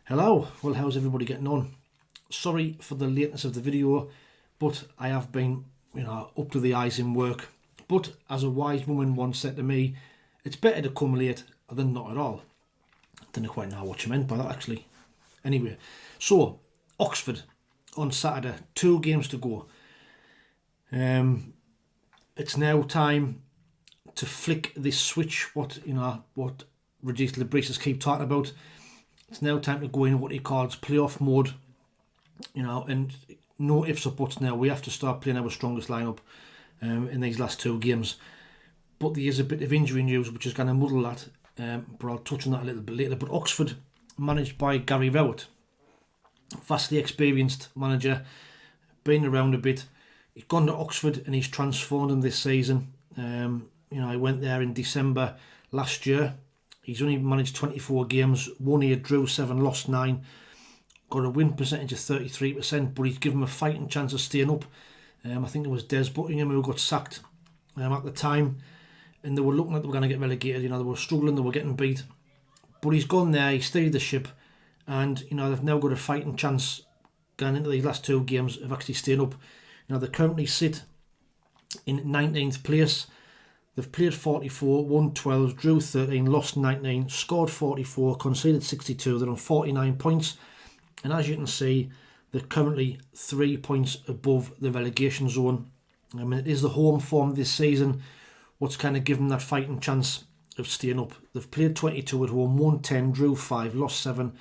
Hello, well, how's everybody getting on? Sorry for the lateness of the video, but I have been, up to the eyes in work. But as a wise woman once said to me, it's better to come late than not at all. I didn't quite know what you meant by that, actually. Anyway, so Oxford on Saturday, 2 games to go. It's now time to flick this switch. What Regis Lebris keep talking about. It's now time to go in what he calls playoff mode, and no ifs or buts now. We have to start playing our strongest lineup in these last 2 games. But there is a bit of injury news which is going to muddle that, but I'll touch on that a little bit later. But Oxford, managed by Gary Rowett, vastly experienced manager, been around a bit. He's gone to Oxford and he's transformed them this season. He went there in December last year. He's only managed 24 games, won 8, drew 7, lost 9. Got a win percentage of 33%, but he's given them a fighting chance of staying up. I think it was Des Buckingham who got sacked at the time, and they were looking like they were going to get relegated. They were struggling, they were getting beat. But he's gone there, he steadied the ship, and they've now got a fighting chance going into these last 2 games of actually staying up. They currently sit in 19th place. They've played 44, won 12, drew 13, lost 19, scored 44, conceded 62. They're on 49 points. And as you can see, they're currently 3 points above the relegation zone. I mean, it is the home form this season what's kind of given that fighting chance of staying up. They've played 22 at home, won 10, drew 5, lost 7,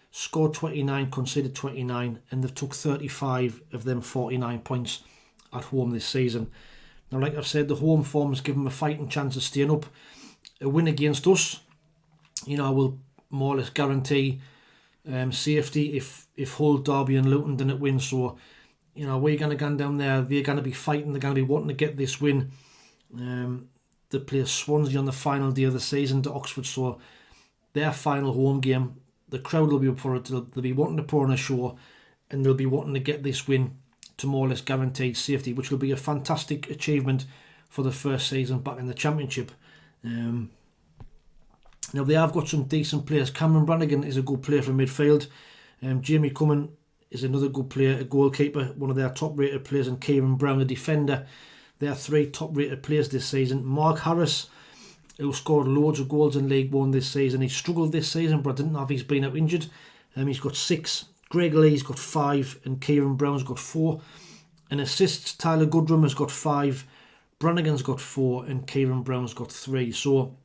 scored 29, conceded 29, and they've took 35 of them 49 points at home this season. Now, like I've said, the home form has given them a fighting chance of staying up. A win against us, will more or less guarantee safety if Hull, Derby and Luton didn't win. So, we're going to go down there. They're going to be fighting. They're going to be wanting to get this win. They play Swansea on the final day of the season to Oxford. So, their final home game, the crowd will be up for it. They'll be wanting to put on a show, and they'll be wanting to get this win to more or less guaranteed safety, which will be a fantastic achievement for the first season back in the Championship. Now, they have got some decent players. Cameron Brannigan is a good player from midfield. Jamie Cummin is another good player, a goalkeeper, one of their top-rated players, and Kieran Brown, a defender. They are 3 top-rated players this season. Mark Harris, who scored loads of goals in League One this season. He struggled this season, but I didn't know if he's been out injured. He's got 6. Greg Lee's got 5 and Kieran Brown's got 4. And assists, Tyler Goodrum has got 5, Brannigan's got 4 and Kieran Brown's got 3. So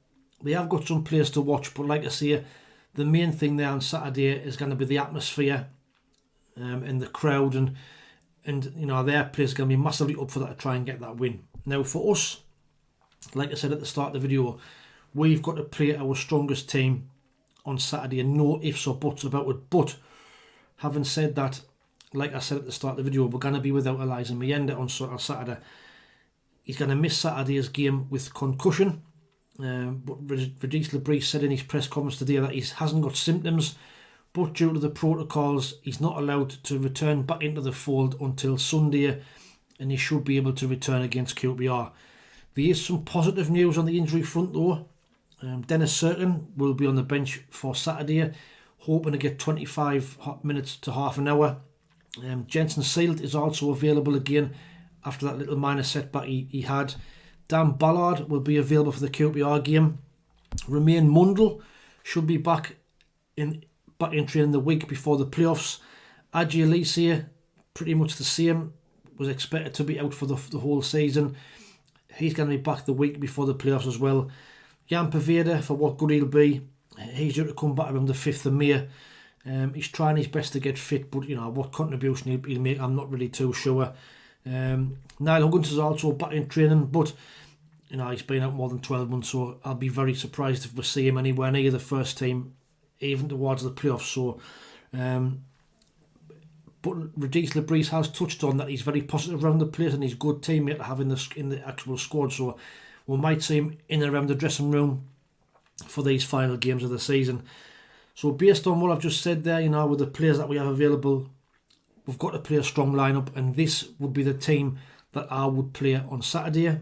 they have got some players to watch, but like I say, the main thing there on Saturday is going to be the atmosphere and the crowd, and their players are going to be massively up for that to try and get that win. Now for us, like I said at the start of the video, we've got to play our strongest team on Saturday and no ifs or buts about it. But having said that, like I said at the start of the video, we're going to be without Elijah Mienda on Saturday. He's going to miss Saturday's game with concussion. But Regis Lebris said in his press conference today that he hasn't got symptoms, but due to the protocols, he's not allowed to return back into the fold until Sunday, and he should be able to return against QPR. There is some positive news on the injury front though. Dennis Serkin will be on the bench for Saturday, hoping to get 25 minutes to half an hour. Jensen Seelt is also available again after that little minor setback he had. Dan Ballard will be available for the QPR game. Romain Mundle should be back in training the week before the playoffs. Adji Alicia, pretty much the same, was expected to be out for the whole season. He's going to be back the week before the playoffs as well. Jan Paveda, for what good he'll be, he's due to come back around the 5th of May. He's trying his best to get fit, but what contribution he'll make, I'm not really too sure. Niall Huggins is also back in training, but he's been out more than 12 months, so I'll be very surprised if we see him anywhere near the first team, even towards the playoffs. So, but Regis Lebris has touched on that he's very positive around the place and he's a good teammate to have in the actual squad. So we might see him in and around the dressing room for these final games of the season. So based on what I've just said there, with the players that we have available, we've got to play a strong lineup, and this would be the team that I would play on Saturday.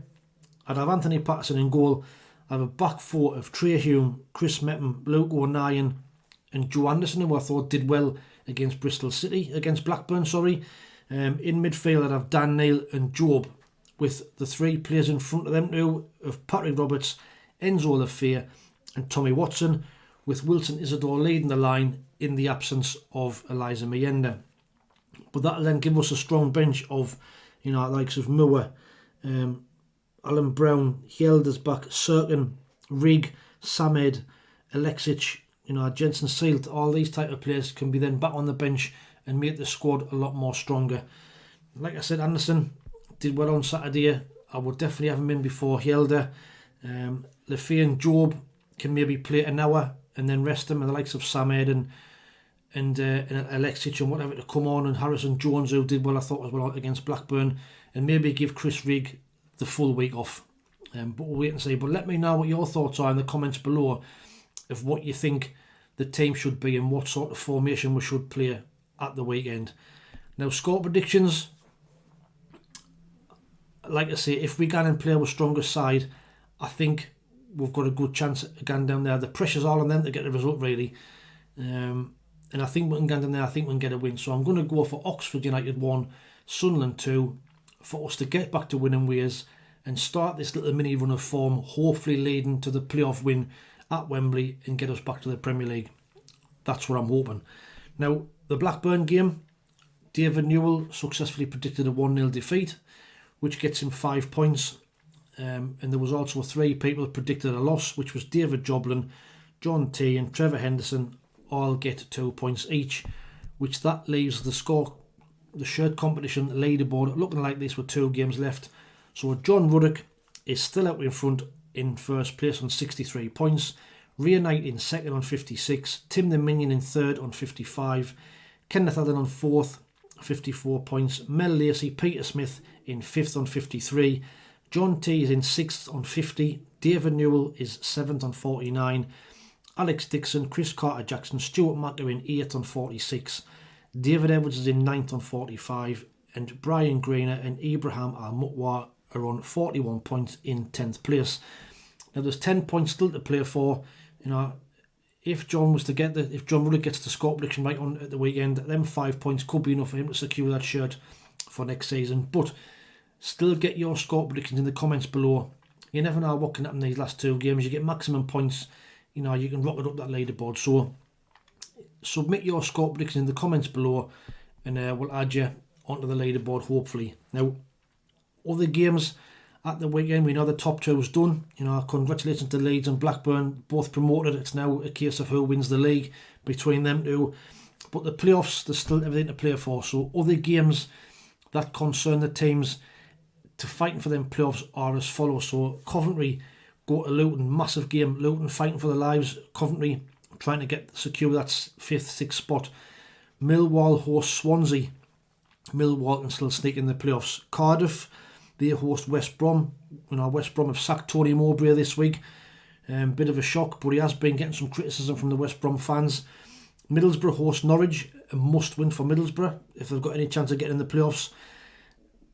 I'd have Anthony Patterson in goal. I have a back four of Trey Hume, Chris Mepham, Luke O'Nien and Joe Anderson, who I thought did well against Blackburn. In midfield I'd have Dan Neil and Job, with the three players in front of them two of Patrick Roberts, Enzo Lafayette and Tommy Watson, with Wilson Isidore leading the line in the absence of Eliza Mayenda. But that'll then give us a strong bench of, likes of Moore, Alan Brown, Hjeldersbach, Serkin, Rigg, Samed, Alexic, Jensen Seelt. All these type of players can be then back on the bench and make the squad a lot more stronger. Like I said, Anderson did well on Saturday. I would definitely have him in before Hjelde. Lafay and Job can maybe play an hour and then rest him, and the likes of Samed and Alexic and whatever to come on, and Harrison Jones, who did well I thought as well against Blackburn, and maybe give Chris Rigg the full week off. But we'll wait and see. But let me know what your thoughts are in the comments below of what you think the team should be and what sort of formation we should play at the weekend. Now, score predictions, like I say, if we can and play our strongest side, I think we've got a good chance again down there. The pressure's all on them to get the result, really. And I think we can get down there, I think we can get a win. So I'm going to go for Oxford United 1, Sunderland 2, for us to get back to winning ways and start this little mini run of form, hopefully leading to the playoff win at Wembley and get us back to the Premier League. That's what I'm hoping. Now, the Blackburn game, David Newell successfully predicted a 1-0 defeat, which gets him 5 points. And there was also 3 people that predicted a loss, which was David Joblin, John T and Trevor Henderson, all get 2 points each, which that leaves the shirt competition leaderboard looking like this with 2 games left. So John Ruddock is still out in front in first place on 63 points, Ria Knight in second on 56, Tim the Minion in third on 55, Kenneth Allen on fourth, 54 points, Mel Lacey, Peter Smith in fifth on 53, John T is in sixth on 50, David Newell is seventh on 49, Alex Dixon, Chris Carter-Jackson, Stuart Macker in 8th on 46, David Edwards is in 9th on 45, and Brian Greener and Ibrahim Al-Mutwa are on 41 points in 10th place. Now there's 10 points still to play for. If John Ruddock gets the score prediction right on at the weekend, them 5 points could be enough for him to secure that shirt for next season. But still get your score predictions in the comments below. You never know what can happen in these last 2 games. You get maximum points, you can rocket up that leaderboard. So submit your score predictions in the comments below, and we'll add you onto the leaderboard hopefully. Now, other games at the weekend, we know the top 2 is done. Congratulations to Leeds and Blackburn, both promoted. It's now a case of who wins the league between them two. But the playoffs, there's still everything to play for. So other games that concern the teams to fighting for them playoffs are as follows. So Coventry go to Luton, massive game. Luton fighting for their lives. Coventry trying to secure that 5th, 6th spot. Millwall host Swansea. Millwall can still sneak in the playoffs. Cardiff, they host West Brom. West Brom have sacked Tony Mowbray this week. Bit of a shock, but he has been getting some criticism from the West Brom fans. Middlesbrough host Norwich, a must win for Middlesbrough if they've got any chance of getting in the playoffs.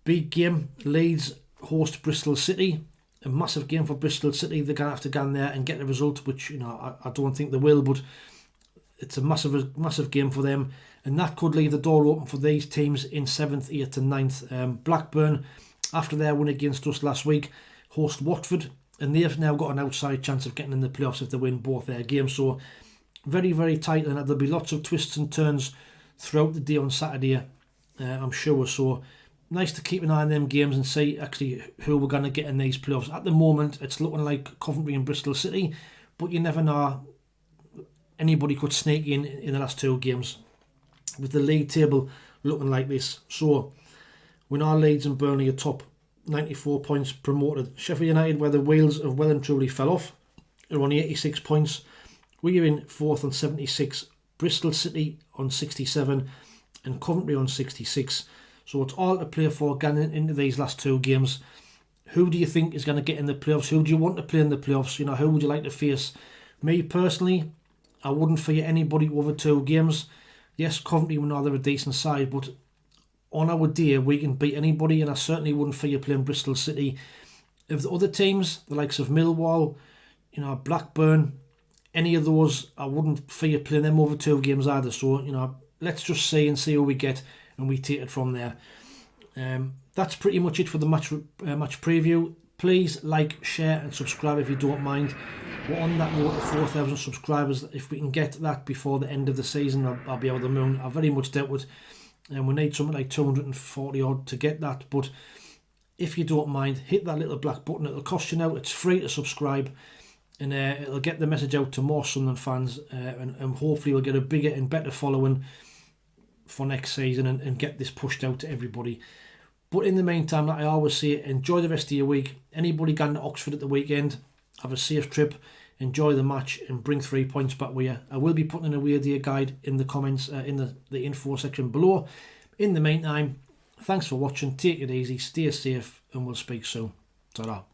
Big game, Leeds host Bristol City. A massive game for Bristol City. They're going to have to go in there and get the result, which I don't think they will, but it's a massive game for them, and that could leave the door open for these teams in 7th, 8th and 9th. Blackburn, after their win against us last week, host Watford, and they've now got an outside chance of getting in the playoffs if they win both their games. So very, very tight, and there'll be lots of twists and turns throughout the day on Saturday, I'm sure. So nice to keep an eye on them games and see actually who we're going to get in these playoffs. At the moment, it's looking like Coventry and Bristol City, but you never know. Anybody could sneak in the last 2 games, with the league table looking like this. So we know Leeds and Burnley are top, 94 points, promoted. Sheffield United, where the wheels have well and truly fell off, are on 86 points. We are in 4th on 76. Bristol City on 67 and Coventry on 66. So it's all to play for getting into these last 2 games. Who do you think is going to get in the playoffs? Who do you want to play in the playoffs? Who would you like to face? Me personally, I wouldn't fear anybody over 2 games. Yes, Coventry, we know they're a decent side, but on our day we can beat anybody, and I certainly wouldn't fear playing Bristol City. If the other teams, the likes of Millwall, Blackburn, any of those, I wouldn't fear playing them over 2 games either. So, let's just see how we get, and we take it from there. That's pretty much it for the match preview. Please like, share and subscribe if you don't mind. We're on that road to 4,000 subscribers. If we can get that before the end of the season, I'll be over the moon. I very much doubt it. And we need something like 240 odd to get that. But if you don't mind, hit that little black button. It'll cost you now. It's free to subscribe. And it'll get the message out to more Sunderland fans. And hopefully we'll get a bigger and better following for next season and get this pushed out to everybody. But in the meantime, like I always say, enjoy the rest of your week. Anybody going to Oxford at the weekend, have a safe trip, enjoy the match and bring 3 points back with you. I will be putting an away day guide in the comments, in the info section below. In the meantime, thanks for watching, take it easy, stay safe, and we'll speak soon. Ta-ra.